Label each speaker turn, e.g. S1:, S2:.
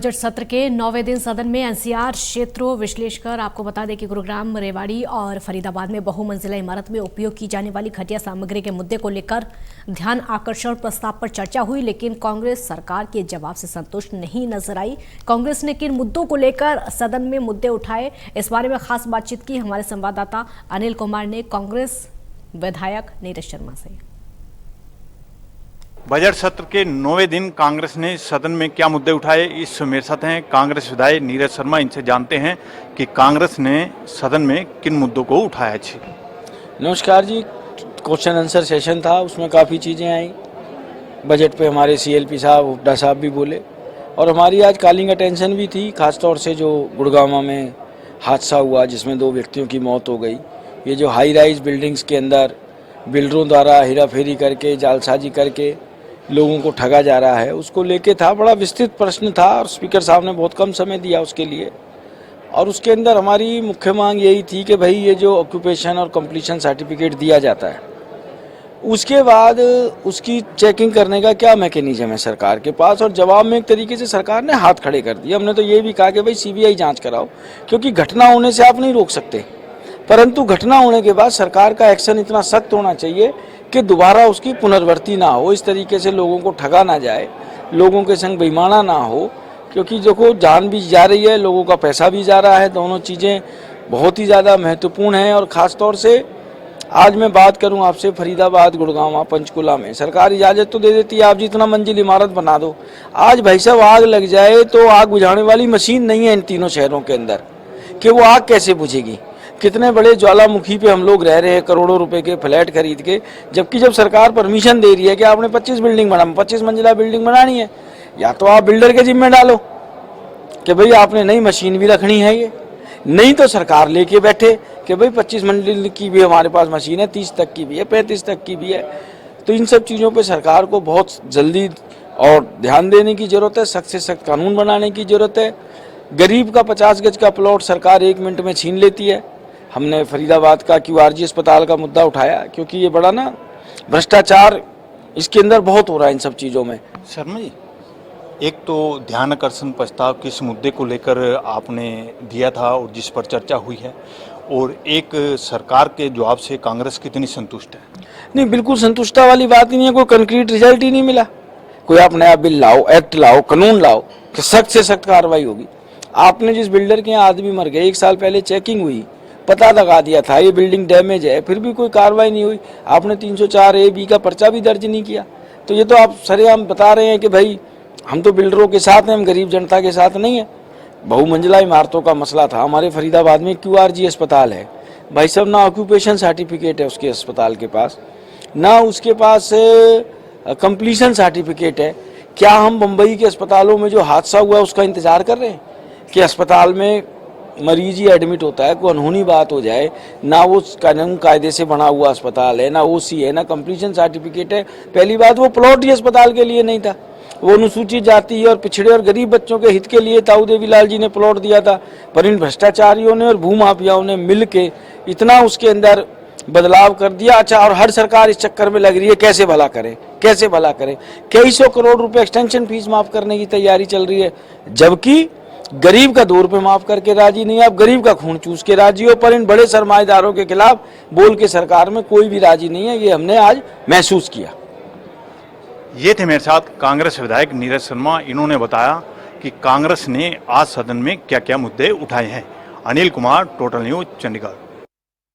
S1: Budget सत्र के 9वें दिन सदन में एनसीआर क्षेत्रों विश्लेषकर आपको बता दें कि गुरुग्राम, रेवाड़ी और फरीदाबाद में बहुमंजिला इमारत में उपयोग की जाने वाली घटिया सामग्री के मुद्दे को लेकर ध्यान आकर्षण प्रस्ताव पर चर्चा हुई, लेकिन कांग्रेस सरकार के जवाब से संतुष्ट नहीं नजर आई। कांग्रेस ने किन मुद्दों को लेकर सदन में मुद्दे उठाए, इस बारे में खास बातचीत की हमारे संवाददाता अनिल कुमार ने कांग्रेस विधायक नीरज शर्मा से।
S2: बजट सत्र के 9वें दिन कांग्रेस ने सदन में क्या मुद्दे उठाए, इस मेरे साथ हैं कांग्रेस विधायक नीरज शर्मा। इनसे जानते हैं कि कांग्रेस ने सदन में किन मुद्दों को उठाया। जी
S3: नमस्कार जी। क्वेश्चन आंसर सेशन था, उसमें काफ़ी चीज़ें आई। बजट पे हमारे सीएलपी साहब, हुड्डा साहब भी बोले और हमारी आज कॉलिंग अटेंशन भी थी, खासतौर से जो गुड़गांव में हादसा हुआ जिसमें 2 व्यक्तियों की मौत हो गई। ये जो हाई राइज बिल्डिंग्स के अंदर बिल्डरों द्वारा हेराफेरी करके, जालसाजी करके लोगों को ठगा जा रहा है, उसको लेके था। बड़ा विस्तृत प्रश्न था और स्पीकर साहब ने बहुत कम समय दिया उसके लिए। और उसके अंदर हमारी मुख्य मांग यही थी कि भाई ये जो ऑक्यूपेशन और कंप्लीशन सर्टिफिकेट दिया जाता है, उसके बाद उसकी चेकिंग करने का क्या मैकेनिज्म है सरकार के पास। और जवाब में एक तरीके से सरकार ने हाथ खड़े कर दिए। हमने तो ये भी कहा कि भाई सीबीआई जांच कराओ, क्योंकि घटना होने से आप नहीं रोक सकते, परंतु घटना होने के बाद सरकार का एक्शन इतना सख्त होना चाहिए कि दोबारा उसकी पुनरावृत्ति ना हो, इस तरीके से लोगों को ठगा ना जाए, लोगों के संग बेईमाना ना हो। क्योंकि देखो, जान भी जा रही है, लोगों का पैसा भी जा रहा है, दोनों चीज़ें बहुत ही ज़्यादा महत्वपूर्ण हैं। और ख़ास तौर से आज मैं बात करूं आपसे, फरीदाबाद, गुड़गांव, पंचकुला में सरकार इजाज़त तो दे देती है, आप जितना मंजिल इमारत बना दो। आज भाई साहब आग लग जाए तो आग बुझाने वाली मशीन नहीं है इन तीनों शहरों के अंदर, कि वो आग कैसे बुझेगी। कितने बड़े ज्वालामुखी पे हम लोग रह रहे हैं, करोड़ों रुपए के फ्लैट खरीद के, जबकि जब सरकार परमिशन दे रही है कि आपने 25 मंजिला बिल्डिंग बनानी है, या तो आप बिल्डर के जिम्मे डालो कि भाई आपने नई मशीन भी रखनी है, ये नहीं तो सरकार लेके बैठे कि भाई 25 मंजिल की भी हमारे पास मशीन है, 30 तक की भी है, 35 तक की भी है। तो इन सब चीज़ों पर सरकार को बहुत जल्दी और ध्यान देने की ज़रूरत है, सख्त से सख्त कानून बनाने की ज़रूरत है। गरीब का 50 गज का प्लॉट सरकार 1 मिनट में छीन लेती है। हमने फरीदाबाद का QRG अस्पताल का मुद्दा उठाया, क्योंकि ये बड़ा ना भ्रष्टाचार इसके अंदर बहुत हो रहा है इन सब चीज़ों में।
S2: शर्मा जी, एक तो ध्यान आकर्षण प्रस्ताव किस मुद्दे को लेकर आपने दिया था और जिस पर चर्चा हुई है, और एक सरकार के जवाब से कांग्रेस कितनी संतुष्ट है?
S3: नहीं, बिल्कुल संतुष्टता वाली बात ही नहीं है, कोई कंक्रीट रिजल्ट ही नहीं मिला। कोई आप नया बिल लाओ, एक्ट लाओ, कानून लाओ कि सख्त से सख्त कार्रवाई होगी। आपने जिस बिल्डर के यहाँ आदमी मर गए, 1 साल पहले चेकिंग हुई, पता लगा दिया था ये बिल्डिंग डैमेज है, फिर भी कोई कार्रवाई नहीं हुई। आपने 304A(B) का पर्चा भी दर्ज नहीं किया। तो ये तो आप सरेआम बता रहे हैं कि भाई हम तो बिल्डरों के साथ हैं, हम गरीब जनता के साथ नहीं है। बहुमंजिला इमारतों का मसला था। हमारे फरीदाबाद में QRG अस्पताल है, भाई साहब ना ऑक्यूपेशन सर्टिफिकेट है उसके अस्पताल के पास, ना उसके पास कंप्लीशन सर्टिफिकेट है। क्या हम मुंबई के अस्पतालों में जो हादसा हुआ है उसका इंतजार कर रहे हैं कि अस्पताल में मरीज ही एडमिट होता है, कोई अनहोनी बात हो जाए, ना वो कानून कायदे से बना हुआ अस्पताल है, ना OC है, ना कंप्लीशन सर्टिफिकेट है। पहली बात, वो प्लॉट ही अस्पताल के लिए नहीं था, वो अनुसूचित जाति और पिछड़े और गरीब बच्चों के हित के लिए ताऊ देवीलाल जी ने प्लॉट दिया था। पर इन भ्रष्टाचारियों ने और भूमाफियाओं ने मिल के इतना उसके अंदर बदलाव कर दिया। अच्छा, और हर सरकार इस चक्कर में लग रही है कैसे भला करे, कैसे भला करे। कई 100 करोड़ रुपए एक्सटेंशन फीस माफ करने की तैयारी चल रही है, जबकि गरीब का 2 रुपये माफ करके राजी नहीं। आप गरीब का खून चूस के राजी हो, पर इन बड़े सरमाएदारों के खिलाफ बोल के सरकार में कोई भी राजी नहीं है। ये हमने आज महसूस किया।
S2: ये थे मेरे साथ कांग्रेस विधायक नीरज शर्मा। इन्होंने बताया कि कांग्रेस ने आज सदन में क्या क्या मुद्दे उठाए हैं। Anil Kumar, total news, Chandigarh.